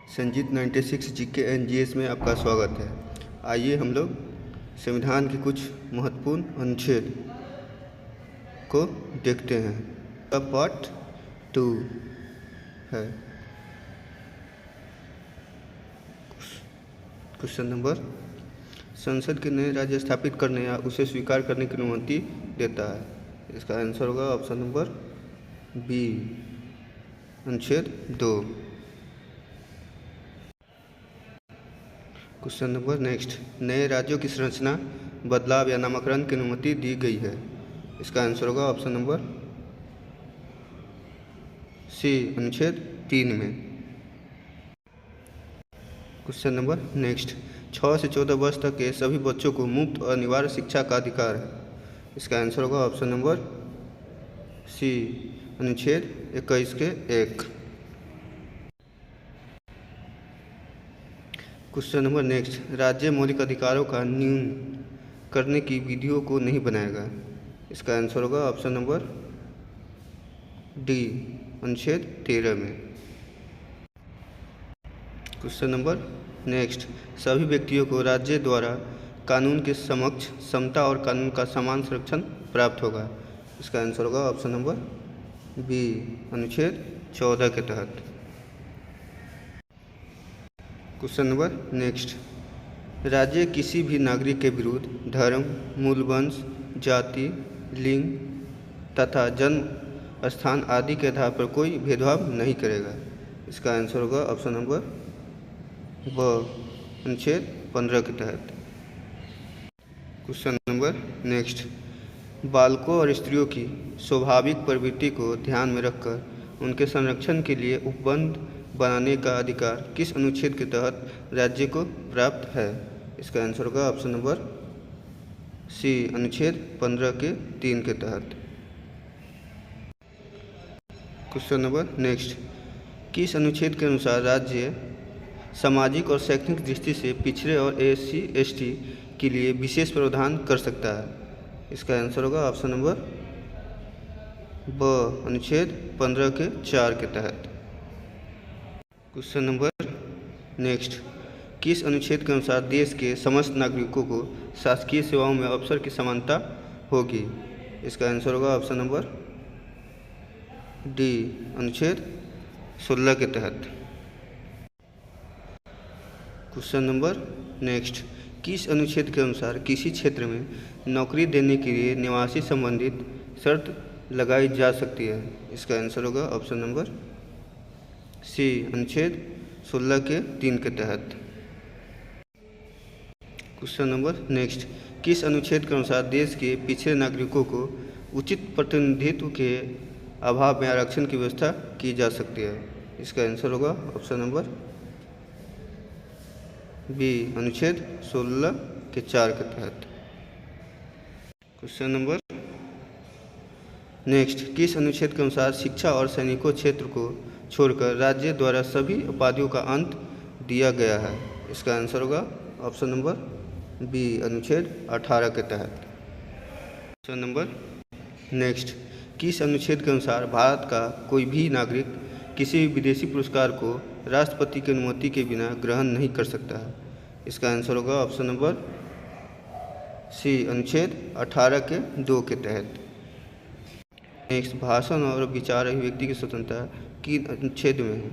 Sanjeet 96 GK and GS में आपका स्वागत है। आइए हम लोग संविधान के कुछ महत्वपूर्ण अनुच्छेद को देखते हैं। अब पार्ट 2 है। क्वेश्चन नंबर, संसद के नए राज्य स्थापित करने या उसे स्वीकार करने की अनुमति देता है। इसका आंसर होगा ऑप्शन नंबर बी, अनुच्छेद 2। क्वेश्चन नंबर नेक्स्ट, नए राज्यों की संरचना, बदलाव या नामकरण की अनुमति दी गई है। इसका आंसर होगा ऑप्शन नंबर सी, अनुच्छेद 3 में। क्वेश्चन नंबर नेक्स्ट, 6 से 14 वर्ष तक के सभी बच्चों को मुफ्त और अनिवार्य शिक्षा का अधिकार है। इसका आंसर होगा ऑप्शन नंबर सी, अनुच्छेद 21 के 1। क्वेश्चन नंबर नेक्स्ट, राज्य मौलिक अधिकारों का न्यून करने की विधियों को नहीं बनाएगा। इसका आंसर होगा ऑप्शन नंबर डी, अनुच्छेद 13 में। क्वेश्चन नंबर नेक्स्ट, सभी व्यक्तियों को राज्य द्वारा कानून के समक्ष समता और कानून का समान संरक्षण प्राप्त होगा। इसका आंसर होगा ऑप्शन नंबर बी, अनुच्छेद 14 के तहत। क्वेश्चन नंबर नेक्स्ट, राज्य किसी भी नागरिक के विरुद्ध धर्म, मूल वंश, जाति, लिंग तथा जन्म स्थान आदि के आधार पर कोई भेदभाव नहीं करेगा। इसका आंसर होगा ऑप्शन नंबर ब, अनुच्छेद 15 के तहत। क्वेश्चन नंबर नेक्स्ट, बालकों और स्त्रियों की स्वाभाविक प्रवृत्ति को ध्यान में रखकर उनके संरक्षण के लिए उपबंध बनाने का अधिकार किस अनुच्छेद के तहत राज्य को प्राप्त है। इसका आंसर होगा ऑप्शन नंबर सी, अनुच्छेद 15 के 3 के तहत। क्वेश्चन नंबर नेक्स्ट, किस अनुच्छेद के अनुसार राज्य सामाजिक और शैक्षणिक दृष्टि से पिछड़े और SC/ST के लिए विशेष प्रावधान कर सकता है। इसका आंसर होगा ऑप्शन नंबर ब, अनुच्छेद 15 के 4 के तहत। क्वेश्चन नंबर नेक्स्ट, किस अनुच्छेद के अनुसार देश के समस्त नागरिकों को शासकीय सेवाओं में अवसर की समानता होगी। इसका आंसर होगा ऑप्शन नंबर डी, अनुच्छेद 16 के तहत। क्वेश्चन नंबर नेक्स्ट, किस अनुच्छेद के अनुसार किसी क्षेत्र में नौकरी देने के लिए निवासी संबंधित शर्त लगाई जा सकती है। इसका आंसर होगा ऑप्शन नंबर सी, अनुच्छेद 16 के 3 के तहत। क्वेश्चन नंबर नेक्स्ट, किस अनुच्छेद के अनुसार देश के पिछड़े नागरिकों को उचित प्रतिनिधित्व के अभाव में आरक्षण की व्यवस्था की जा सकती है। इसका आंसर होगा ऑप्शन नंबर बी, अनुच्छेद 16 के 4 के तहत। क्वेश्चन नंबर नेक्स्ट, किस अनुच्छेद के अनुसार शिक्षा और सैनिकों क्षेत्र को छोड़कर राज्य द्वारा सभी उपाधियों का अंत दिया गया है। इसका आंसर होगा ऑप्शन नंबर बी, अनुच्छेद 18 के तहत। क्वेश्चन नंबर नेक्स्ट, किस अनुच्छेद के अनुसार भारत का कोई भी नागरिक किसी भी विदेशी पुरस्कार को राष्ट्रपति की अनुमति के बिना ग्रहण नहीं कर सकता है। इसका आंसर होगा ऑप्शन नंबर सी, अनुच्छेद 18 के 2 के तहत। नेक्स्ट, भाषण और विचार अभिव्यक्ति की स्वतंत्रता की अनुच्छेद में है।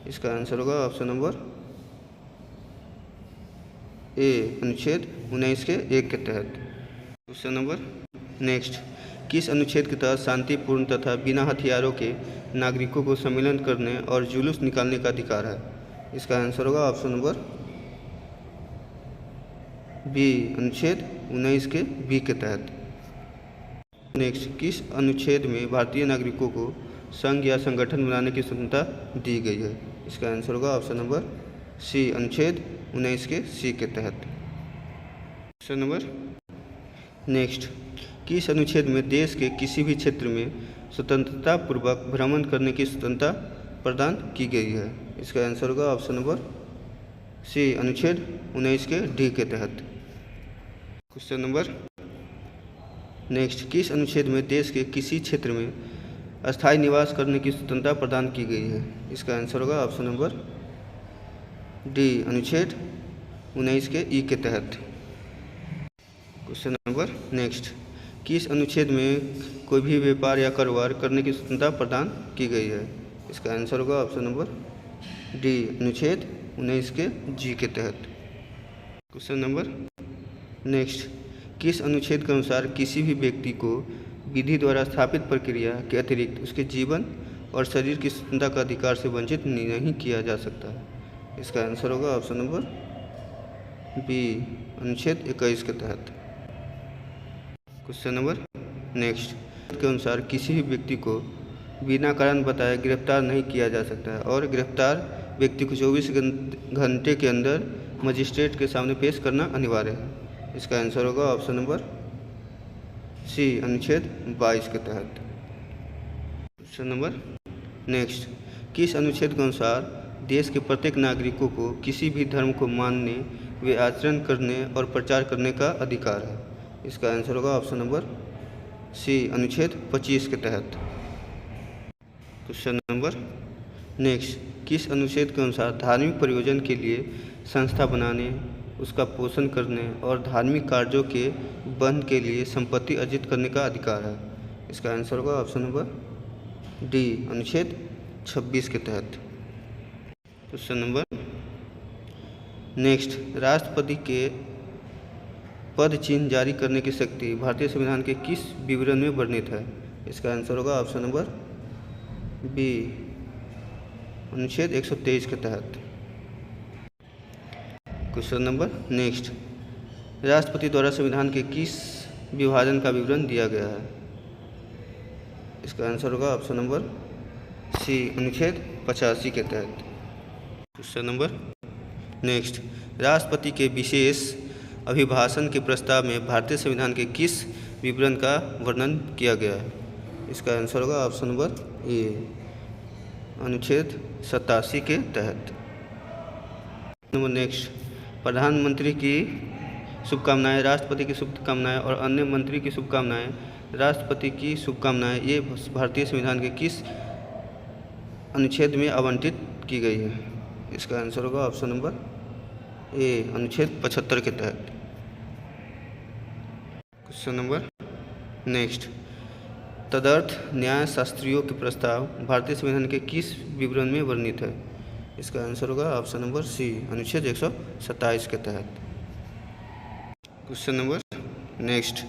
इसका आंसर होगा ऑप्शन नंबर ए, अनुच्छेद 19 के 1 के तहत। क्वेश्चन नंबर नेक्स्ट, किस अनुच्छेद के तहत शांतिपूर्ण तथा बिना हथियारों के नागरिकों को सम्मेलन करने और जुलूस निकालने का अधिकार है। इसका आंसर होगा ऑप्शन नंबर बी, अनुच्छेद 19 के बी के तहत। नेक्स्ट, किस अनुच्छेद में भारतीय नागरिकों को संघ या संगठन बनाने की स्वतंत्रता दी गई है। इसका आंसर होगा ऑप्शन नंबर सी, अनुच्छेद 19 के सी के तहत। क्वेश्चन नंबर नेक्स्ट, किस अनुच्छेद में देश के किसी भी क्षेत्र में स्वतंत्रता पूर्वक भ्रमण करने की स्वतंत्रता प्रदान की गई है। इसका आंसर होगा ऑप्शन नंबर सी, अनुच्छेद 19 के डी के तहत। क्वेश्चन नंबर नेक्स्ट, किस अनुच्छेद में देश के किसी क्षेत्र में अस्थायी निवास करने की स्वतंत्रता प्रदान की गई है। इसका आंसर होगा ऑप्शन नंबर डी अनुच्छेद 19 के ई के तहत। क्वेश्चन नंबर नेक्स्ट, किस अनुच्छेद में कोई भी व्यापार या कारोबार करने की स्वतंत्रता प्रदान की गई है? इसका आंसर होगा ऑप्शन नंबर डी अनुच्छेद 19 के जी के तहत। क्वेश्चन नंबर नेक्स्ट, किस अनुच्छेद के अनुसार किसी भी व्यक्ति को विधि द्वारा स्थापित प्रक्रिया के अतिरिक्त उसके जीवन और शरीर की स्वतंत्रता का अधिकार से वंचित नहीं किया जा सकता? इसका आंसर होगा ऑप्शन नंबर बी अनुच्छेद 21 के तहत। क्वेश्चन नंबर नेक्स्ट, के अनुसार किसी भी व्यक्ति को बिना कारण बताए गिरफ्तार नहीं किया जा सकता है और गिरफ्तार व्यक्ति को 24 घंटे के अंदर मजिस्ट्रेट के सामने पेश करना अनिवार्य है। इसका आंसर होगा ऑप्शन नंबर सी अनुच्छेद 22 के तहत। क्वेश्चन नंबर नेक्स्ट, किस अनुच्छेद के अनुसार देश के प्रत्येक नागरिकों को किसी भी धर्म को मानने व आचरण करने और प्रचार करने का अधिकार है? इसका आंसर होगा ऑप्शन नंबर सी अनुच्छेद 25 के तहत। क्वेश्चन नंबर नेक्स्ट, किस अनुच्छेद के अनुसार धार्मिक प्रयोजन के लिए संस्था बनाने, उसका पोषण करने और धार्मिक कार्यों के बंद के लिए संपत्ति अर्जित करने का अधिकार है? इसका आंसर होगा ऑप्शन नंबर डी अनुच्छेद 26 के तहत। क्वेश्चन नंबर नेक्स्ट, राष्ट्रपति के पद चिन्ह जारी करने की शक्ति भारतीय संविधान के किस विवरण में वर्णित है? इसका आंसर होगा ऑप्शन नंबर बी अनुच्छेद 123 के तहत। क्वेश्चन नंबर नेक्स्ट, राष्ट्रपति द्वारा संविधान के किस विभाजन का विवरण दिया गया है? इसका आंसर होगा ऑप्शन नंबर सी अनुच्छेद 85 के तहत। क्वेश्चन नंबर नेक्स्ट, राष्ट्रपति के विशेष अभिभाषण के प्रस्ताव में भारतीय संविधान के किस विवरण का वर्णन किया गया है? इसका आंसर होगा ऑप्शन नंबर ए अनुच्छेद 87 के तहत। नंबर नेक्स्ट, प्रधानमंत्री की शुभकामनाएं, राष्ट्रपति की शुभकामनाएं और अन्य मंत्री की शुभकामनाएं, राष्ट्रपति की शुभकामनाएं ये भारतीय संविधान के किस अनुच्छेद में आवंटित की गई है? इसका आंसर होगा ऑप्शन नंबर ए अनुच्छेद 75 के तहत। क्वेश्चन नंबर नेक्स्ट, तदर्थ न्याय शास्त्रियों के प्रस्ताव भारतीय संविधान के किस विवरण में वर्णित है? इसका आंसर होगा ऑप्शन नंबर सी अनुच्छेद 127 के तहत। क्वेश्चन नंबर नेक्स्ट,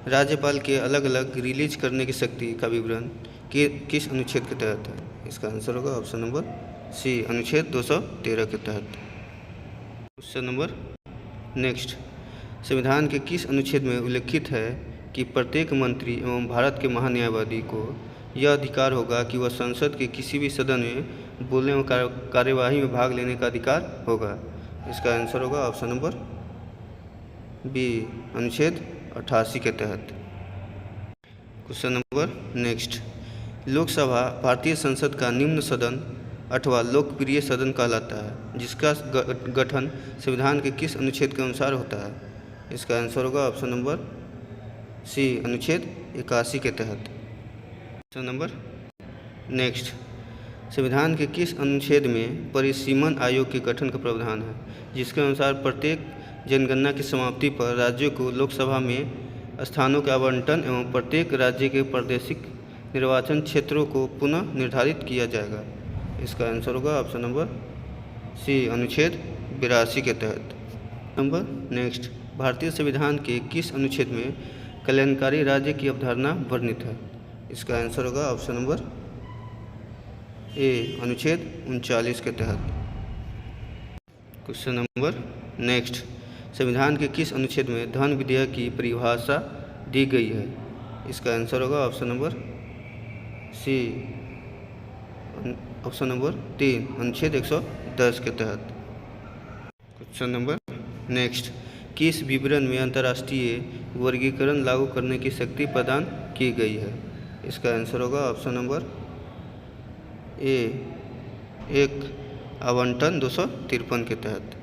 राज्यपाल के अलग अलग रिलीज करने की शक्ति का विवरण किस अनुच्छेद के तहत है? इसका आंसर होगा ऑप्शन नंबर सी अनुच्छेद 213 के तहत। क्वेश्चन नंबर नेक्स्ट, संविधान के किस अनुच्छेद में उल्लिखित है कि प्रत्येक मंत्री एवं भारत के महान्यायवादी को यह अधिकार होगा कि वह संसद के किसी भी सदन में बोलने एवं कार्यवाही में भाग लेने का अधिकार होगा? इसका आंसर होगा ऑप्शन नंबर बी अनुच्छेद 88 के तहत। क्वेश्चन नंबर नेक्स्ट, लोकसभा भारतीय संसद का निम्न सदन अथवा लोकप्रिय सदन कहलाता है, जिसका गठन संविधान के किस अनुच्छेद के अनुसार होता है? इसका आंसर होगा ऑप्शन नंबर सी अनुच्छेद 81 के तहत। क्वेश्चन नंबर नेक्स्ट, संविधान के किस अनुच्छेद में परिसीमन आयोग के गठन का प्रावधान है, जिसके अनुसार प्रत्येक जनगणना की समाप्ति पर राज्यों को लोकसभा में स्थानों के आवंटन एवं प्रत्येक राज्य के प्रादेशिक निर्वाचन क्षेत्रों को पुनः निर्धारित किया जाएगा? इसका आंसर होगा ऑप्शन नंबर सी अनुच्छेद 82 के तहत। नंबर नेक्स्ट, भारतीय संविधान के किस अनुच्छेद में कल्याणकारी राज्य की अवधारणा वर्णित है? इसका आंसर होगा ऑप्शन नंबर ए अनुच्छेद 39 के तहत। क्वेश्चन नंबर नेक्स्ट, संविधान के किस अनुच्छेद में धन विधेयक की परिभाषा दी गई है? इसका आंसर होगा option number C option number 3 अनुच्छेद 110 के तहत। क्वेश्चन नंबर नेक्स्ट, किस विवरण में अंतर्राष्ट्रीय वर्गीकरण लागू करने की शक्ति प्रदान की गई है? इसका आंसर होगा ऑप्शन नंबर ए 1 आवंटन 253 के तहत।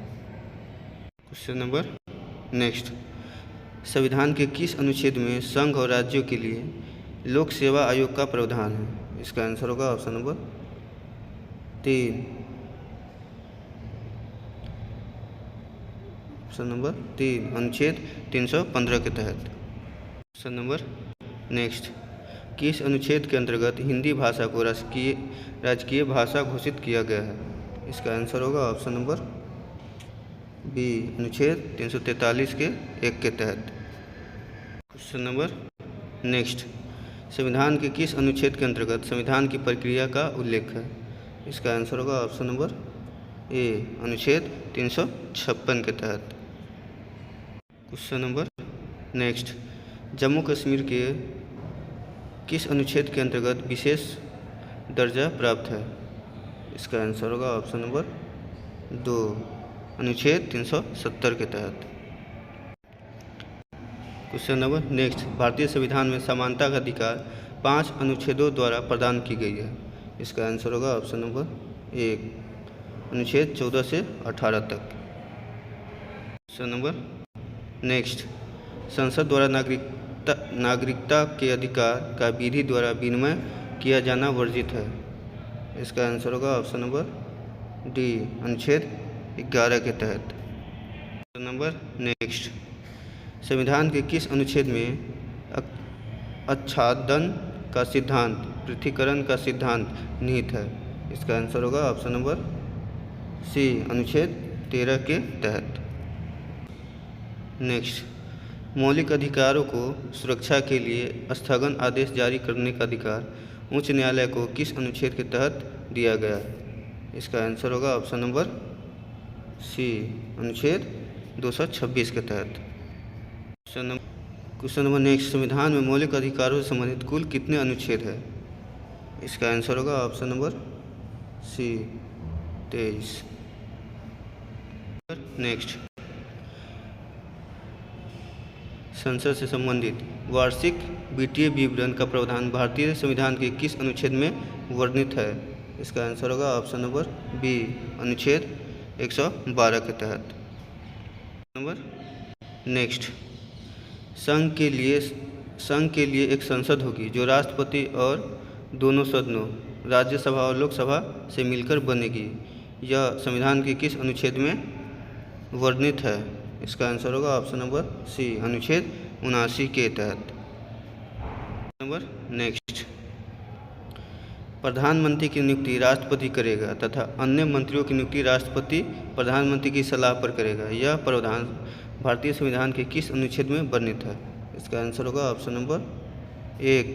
क्वेश्चन नंबर नेक्स्ट, संविधान के किस अनुच्छेद में संघ और राज्यों के लिए लोक सेवा आयोग का प्रावधान है? इसका आंसर होगा ऑप्शन नंबर 3 ऑप्शन नंबर 3 अनुच्छेद 315 के तहत। क्वेश्चन नंबर नेक्स्ट, किस अनुच्छेद के अंतर्गत हिंदी भाषा को राजकीय भाषा घोषित किया गया है? इसका आंसर होगा ऑप्शन नंबर बी अनुच्छेद 343 के 1 के तहत। क्वेश्चन नंबर नेक्स्ट, संविधान के किस अनुच्छेद के अंतर्गत संविधान की प्रक्रिया का उल्लेख है? इसका आंसर होगा ऑप्शन नंबर ए अनुच्छेद 356 के तहत। Question number next, Jammu Kashmir के किस अनुच्छेद के अंतर्गत विशेष दर्जा प्राप्त है? इसका आंसर होगा ऑप्शन नंबर 2 अनुच्छेद 370 के तहत। क्वेश्चन नंबर नेक्स्ट, भारतीय संविधान में समानता का अधिकार 5 अनुच्छेदों द्वारा प्रदान की गई है। इसका आंसर होगा ऑप्शन नंबर 1 अनुच्छेद 14 से 18 तक। क्वेश्चन नंबर नेक्स्ट, संसद द्वारा नागरिकता के अधिकार का विधि द्वारा विनिमय किया जाना वर्जित है। इसका आंसर होगा ऑप्शन नंबर डी अनुच्छेद 11 के तहत। क्वेश्चन नंबर नेक्स्ट, संविधान के किस अनुच्छेद में आच्छादन का सिद्धांत, पृथक्करण का सिद्धांत निहित है? इसका आंसर होगा ऑप्शन नंबर सी अनुच्छेद 13 के तहत। नेक्स्ट, मौलिक अधिकारों को सुरक्षा के लिए स्थगन आदेश जारी करने का अधिकार उच्च न्यायालय को किस अनुच्छेद के तहत दिया गया? इसका आंसर होगा ऑप्शन नंबर सी अनुच्छेद 226 के तहत। क्वेश्चन नंबर नेक्स्ट, संविधान में मौलिक अधिकारों से संबंधित कुल कितने अनुच्छेद हैं? इसका आंसर होगा ऑप्शन नंबर सी 23। नेक्स्ट, संसद से संबंधित वार्षिक वित्तीय विवरण का प्रावधान भारतीय संविधान के किस अनुच्छेद में वर्णित है? इसका आंसर होगा ऑप्शन नंबर बी अनुच्छेद 112 के तहत। नंबर नेक्स्ट, संघ के लिए एक संसद होगी जो राष्ट्रपति और दोनों सदनों राज्यसभा और लोकसभा से मिलकर बनेगी। यह संविधान के किस अनुच्छेद में वर्णित है? इसका आंसर होगा ऑप्शन नंबर सी अनुच्छेद 79 के तहत। नंबर नेक्स्ट, प्रधानमंत्री की नियुक्ति राष्ट्रपति करेगा तथा अन्य मंत्रियों की नियुक्ति राष्ट्रपति प्रधानमंत्री की सलाह पर करेगा। यह प्रावधान भारतीय संविधान के किस अनुच्छेद में वर्णित है? इसका आंसर होगा ऑप्शन नंबर 1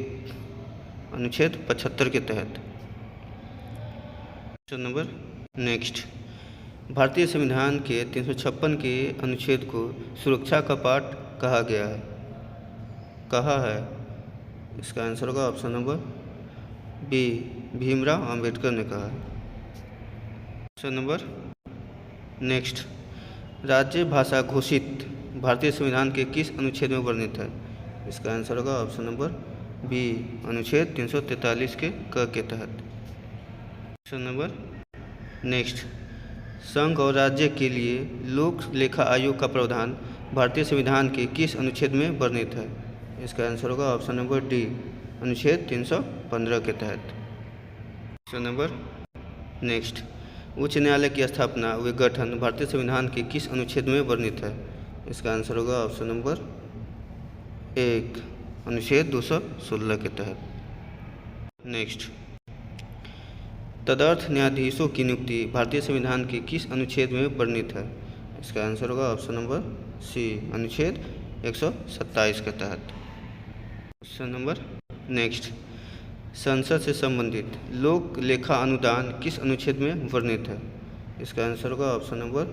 अनुच्छेद 75 के तहत। क्वेश्चन नंबर नेक्स्ट, भारतीय संविधान के 356 के अनुच्छेद को सुरक्षा का पाठ कहा गया है, कहा है? इसका आंसर होगा option number B Bhimrao Ambedkar ने कहा। क्वेश्चन नंबर नेक्स्ट, राज्य भाषा घोषित भारतीय संविधान के किस अनुच्छेद में वर्णित है? इसका आंसर होगा ऑप्शन नंबर बी अनुच्छेद 343 के क के तहत। क्वेश्चन नंबर नेक्स्ट, संघ और राज्य के लिए लोक लेखा आयोग का प्रावधान भारतीय संविधान के किस अनुच्छेद में वर्णित है? इसका आंसर होगा ऑप्शन नंबर डी अनुच्छेद 315 के तहत। क्वेश्चन नंबर नेक्स्ट, उच्च न्यायालय की स्थापना व गठन भारतीय संविधान के किस अनुच्छेद में वर्णित है? इसका आंसर होगा ऑप्शन नंबर 1 अनुच्छेद 216 के तहत। नेक्स्ट, तदर्थ न्यायाधीशों की नियुक्ति भारतीय संविधान के किस अनुच्छेद में वर्णित है? इसका आंसर होगा ऑप्शन नंबर सी अनुच्छेद 127 के तहत। क्वेश्चन नंबर नेक्स्ट, संसद से संबंधित लोक लेखा अनुदान किस अनुच्छेद में वर्णित है? इसका आंसर होगा ऑप्शन नंबर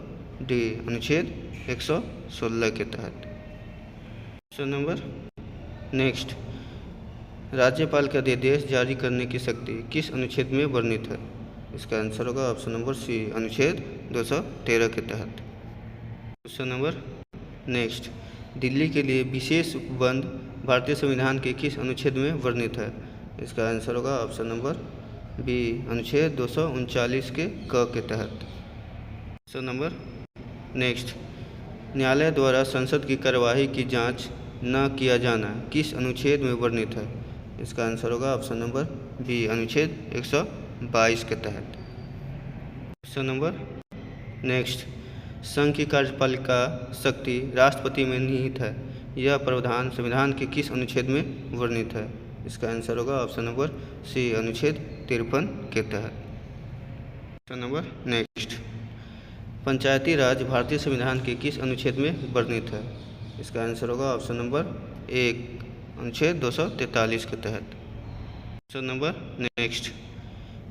डी अनुच्छेद 116 के तहत। क्वेश्चन नंबर नेक्स्ट, राज्यपाल का अध्यादेश जारी करने की शक्ति किस अनुच्छेद में वर्णित है? इसका आंसर होगा ऑप्शन नंबर सी अनुच्छेद 213 के तहत। क्वेश्चन नंबर नेक्स्ट, दिल्ली के लिए विशेष उपबंध भारतीय संविधान के किस अनुच्छेद में वर्णित है? इसका आंसर होगा ऑप्शन नंबर बी अनुच्छेद 239 के क के तहत। क्वेश्चन नंबर नेक्स्ट, न्यायालय द्वारा संसद की कार्यवाही की जांच न किया जाना किस अनुच्छेद में वर्णित है? इसका आंसर होगा ऑप्शन नंबर बी अनुच्छेद 122 के तहत। क्वेश्चन नंबर नेक्स्ट, संघ की कार्यपालिका शक्ति राष्ट्रपति में निहित है। यह प्रावधान संविधान के किस अनुच्छेद में वर्णित है? इसका आंसर होगा ऑप्शन नंबर सी, अनुच्छेद 53 के तहत। ऑप्शन नंबर नेक्स्ट, पंचायती राज भारतीय संविधान के किस अनुच्छेद में वर्णित है? इसका आंसर होगा ऑप्शन नंबर 1, अनुच्छेद 243 के तहत। ऑप्शन नंबर नेक्स्ट,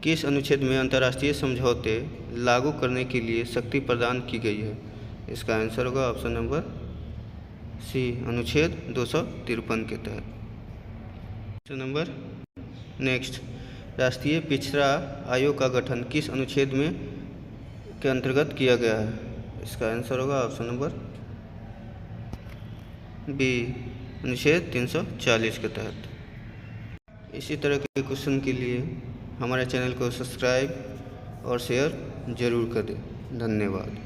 किस अनुच्छेद में अंतर्राष्ट्रीय समझौते लागू करने के लिए शक्ति प्रदान की गई है? इसका आंसर होगा ऑप्शन नंबर सी, अनुच्छेद 253 के तहत। ऑप्शन नंबर नेक्स्ट, राष्ट्रीय पिछड़ा आयोग का गठन किस अनुच्छेद में के अंतर्गत किया गया है? इसका आंसर होगा ऑप्शन नंबर बी, अनुच्छेद 340 के तहत। इसी तरह के क्वेश्चन के लिए हमारे चैनल को सब्सक्राइब और शेयर जरूर करें। धन्यवाद।